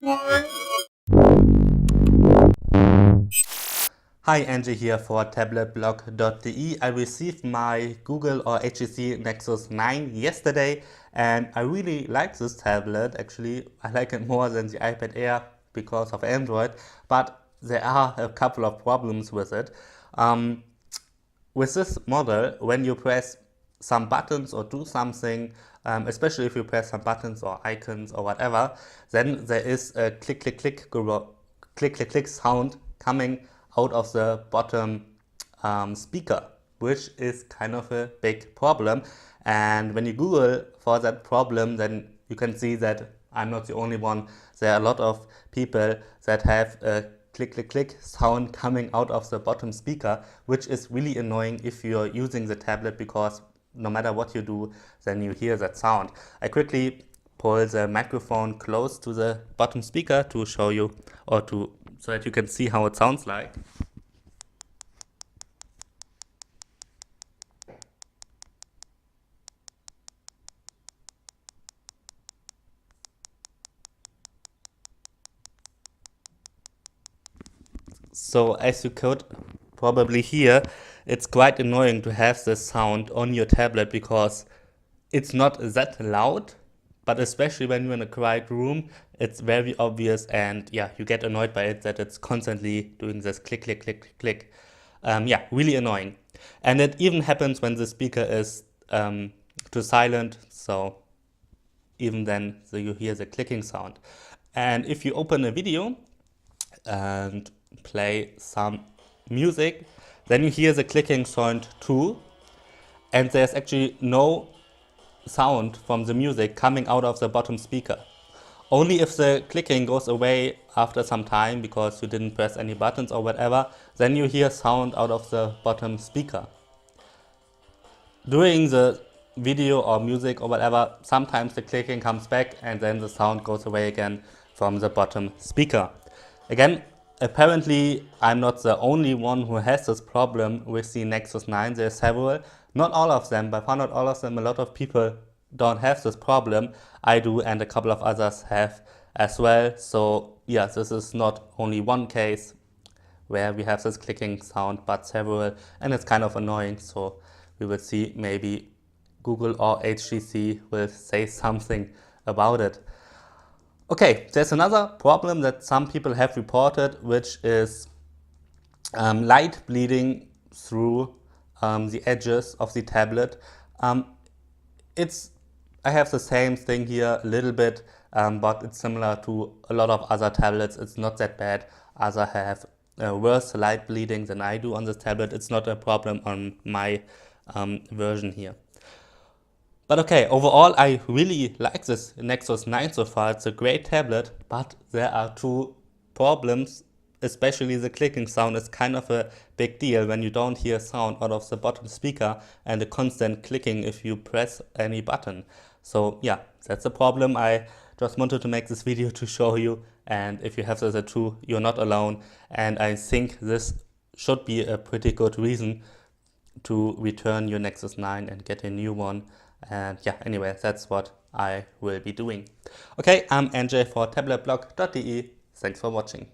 Hi, Angie here for tabletblog.de. I received my Google or HTC Nexus 9 yesterday and I really like this tablet. Actually, I like it more than the iPad Air because of Android, but there are a couple of problems with it. With this model, when you press some buttons or do something, especially if you press some buttons or icons or whatever, then there is a click, click, click, click, click, click sound coming out of the bottom speaker, which is kind of a big problem. And when you Google for that problem, then you can see that I'm not the only one. There are a lot of people that have a click, click, click sound coming out of the bottom speaker, which is really annoying if you're using the tablet because no matter what you do, then you hear that sound. I quickly pull the microphone close to the bottom speaker to show you or so that you can see how it sounds like. So as you could probably hear, it's quite annoying to have this sound on your tablet because it's not that loud, but especially when you're in a quiet room, it's very obvious and yeah, you get annoyed by it that it's constantly doing this click, click, click, click. Yeah, really annoying. And it even happens when the speaker is too silent, so even then so you hear the clicking sound. And if you open a video and play some music, then you hear the clicking sound too, and there's actually no sound from the music coming out of the bottom speaker. Only if the clicking goes away after some time because you didn't press any buttons or whatever, then you hear sound out of the bottom speaker. During the video or music or whatever, sometimes the clicking comes back and then the sound goes away again from the bottom speaker. Again, apparently I'm not the only one who has this problem with the Nexus 9. There are several, not all of them, by far not all of them. A lot of people don't have this problem. I do, and a couple of others have as well. So yeah, this is not only one case where we have this clicking sound, but several, and it's kind of annoying. So we will see, maybe Google or HTC will say something about it. Okay, there's another problem that some people have reported, which is light bleeding through the edges of the tablet. I have the same thing here a little bit, but it's similar to a lot of other tablets. It's not that bad. Others have worse light bleeding than I do on this tablet. It's not a problem on my version here. But okay, overall I really like this Nexus 9 so far. It's a great tablet, but there are two problems, especially the clicking sound is kind of a big deal when you don't hear sound out of the bottom speaker and the constant clicking if you press any button. So yeah, that's a problem. I just wanted to make this video to show you, and if you have this too, you're not alone, and I think this should be a pretty good reason to return your Nexus 9 and get a new one. And yeah, anyway, that's what I will be doing. Okay, I'm NJ for tabletblog.de. Thanks for watching.